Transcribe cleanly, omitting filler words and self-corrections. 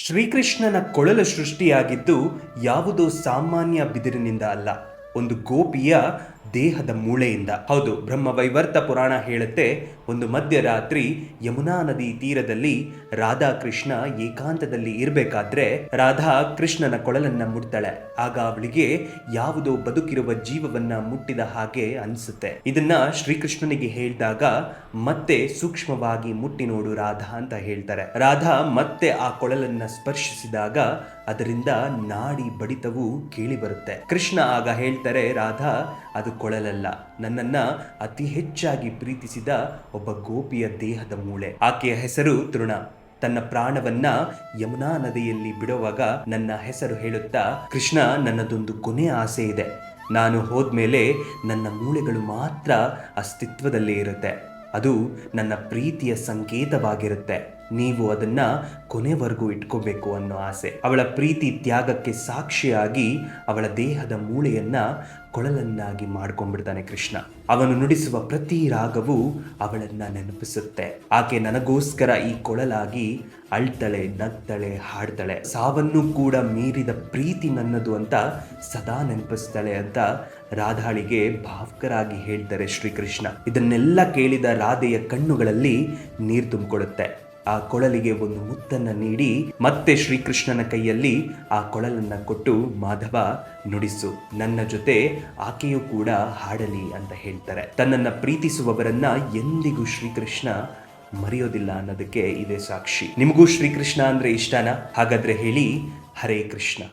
ಶ್ರೀಕೃಷ್ಣನ ಕೊಳಲು ಸೃಷ್ಟಿಯಾಗಿದ್ದು ಯಾವುದೋ ಸಾಮಾನ್ಯ ಬಿದಿರಿನಿಂದ ಅಲ್ಲ, ಒಂದು ಗೋಪಿಯ ದೇಹದ ಮೂಳೆಯಿಂದ. ಹೌದು, ಬ್ರಹ್ಮವೈವರ್ತ ಪುರಾಣ ಹೇಳುತ್ತೆ, ಒಂದು ಮಧ್ಯರಾತ್ರಿ ಯಮುನಾ ನದಿ ತೀರದಲ್ಲಿ ರಾಧಾ ಕೃಷ್ಣ ಏಕಾಂತದಲ್ಲಿ ಇರಬೇಕಾದ್ರೆ ರಾಧಾ ಕೃಷ್ಣನ ಕೊಳಲನ್ನ ಮುಟ್ತಾಳೆ. ಆಗ ಅವಳಿಗೆ ಯಾವುದೋ ಬದುಕಿರುವ ಜೀವವನ್ನ ಮುಟ್ಟಿದ ಹಾಗೆ ಅನಿಸುತ್ತೆ. ಇದನ್ನ ಶ್ರೀಕೃಷ್ಣನಿಗೆ ಹೇಳಿದಾಗ ಮತ್ತೆ ಸೂಕ್ಷ್ಮವಾಗಿ ಮುಟ್ಟಿ ನೋಡು ರಾಧಾ ಅಂತ ಹೇಳ್ತಾರೆ. ರಾಧಾ ಮತ್ತೆ ಆ ಕೊಳಲನ್ನ ಸ್ಪರ್ಶಿಸಿದಾಗ ಅದರಿಂದ ನಾಡಿ ಬಡಿತವು ಕೇಳಿ ಬರುತ್ತೆ. ಕೃಷ್ಣ ಆಗ ಹೇಳ್ತಾರೆ, ರಾಧಾ, ಅದು ಕೊಳಲಲ್ಲ, ನನ್ನನ್ನ ಅತಿ ಹೆಚ್ಚಾಗಿ ಪ್ರೀತಿಸಿದ ಒಬ್ಬ ಗೋಪಿಯ ದೇಹದ ಮೂಳೆ. ಆಕೆಯ ಹೆಸರು ತೃಣ. ತನ್ನ ಪ್ರಾಣವನ್ನ ಯಮುನಾ ನದಿಯಲ್ಲಿ ಬಿಡುವಾಗ ನನ್ನ ಹೆಸರು ಹೇಳುತ್ತಾ, ಕೃಷ್ಣ, ನನ್ನದೊಂದು ಕೊನೆ ಆಸೆ ಇದೆ. ನಾನು ಹೋದ್ಮೇಲೆ ನನ್ನ ಮೂಳೆಗಳು ಮಾತ್ರ ಅಸ್ತಿತ್ವದಲ್ಲೇ ಇರುತ್ತೆ. ಅದು ನನ್ನ ಪ್ರೀತಿಯ ಸಂಕೇತವಾಗಿರುತ್ತೆ. ನೀವು ಅದನ್ನ ಕೊನೆವರೆಗೂ ಇಟ್ಕೋಬೇಕು ಅನ್ನೋ ಆಸೆ. ಅವಳ ಪ್ರೀತಿ ತ್ಯಾಗಕ್ಕೆ ಸಾಕ್ಷಿಯಾಗಿ ಅವಳ ದೇಹದ ಮೂಳೆಯನ್ನ ಕೊಳಲನ್ನಾಗಿ ಮಾಡ್ಕೊಂಡ್ಬಿಡ್ತಾನೆ ಕೃಷ್ಣ. ಅವನು ನುಡಿಸುವ ಪ್ರತಿ ರಾಗವು ಅವಳನ್ನ ನೆನಪಿಸುತ್ತೆ. ಆಕೆ ನನಗೋಸ್ಕರ ಈ ಕೊಳಲಾಗಿ ಅಳ್ತಾಳೆ, ನಗ್ತಾಳೆ, ಹಾಡ್ತಾಳೆ. ಸಾವನ್ನು ಕೂಡ ಮೀರಿದ ಪ್ರೀತಿ ನನ್ನದು ಅಂತ ಸದಾ ನೆನಪಿಸ್ತಾಳೆ ಅಂತ ರಾಧಾಳಿಗೆ ಭಾವುಕರಾಗಿ ಹೇಳ್ತಾರೆ ಶ್ರೀಕೃಷ್ಣ. ಇದನ್ನೆಲ್ಲ ಕೇಳಿದ ರಾಧೆಯ ಕಣ್ಣುಗಳಲ್ಲಿ ನೀರು ತುಂಬಿಕೊಳ್ಳುತ್ತೆ. ಆ ಕೊಳಲಿಗೆ ಒಂದು ಮುತ್ತನ್ನ ನೀಡಿ ಮತ್ತೆ ಶ್ರೀಕೃಷ್ಣನ ಕೈಯಲ್ಲಿ ಆ ಕೊಳಲನ್ನ ಕೊಟ್ಟು, ಮಾಧವ, ನುಡಿಸು, ನನ್ನ ಜೊತೆ ಆಕೆಯೂ ಕೂಡ ಹಾಡಲಿ ಅಂತ ಹೇಳ್ತಾರೆ. ತನ್ನನ್ನ ಪ್ರೀತಿಸುವವರನ್ನ ಎಂದಿಗೂ ಶ್ರೀಕೃಷ್ಣ ಮರೆಯೋದಿಲ್ಲ ಅನ್ನೋದಕ್ಕೆ ಇದೇ ಸಾಕ್ಷಿ. ನಿಮಗೂ ಶ್ರೀಕೃಷ್ಣ ಅಂದ್ರೆ ಇಷ್ಟನಾ? ಹಾಗಾದ್ರೆ ಹೇಳಿ, ಹರೇ ಕೃಷ್ಣ.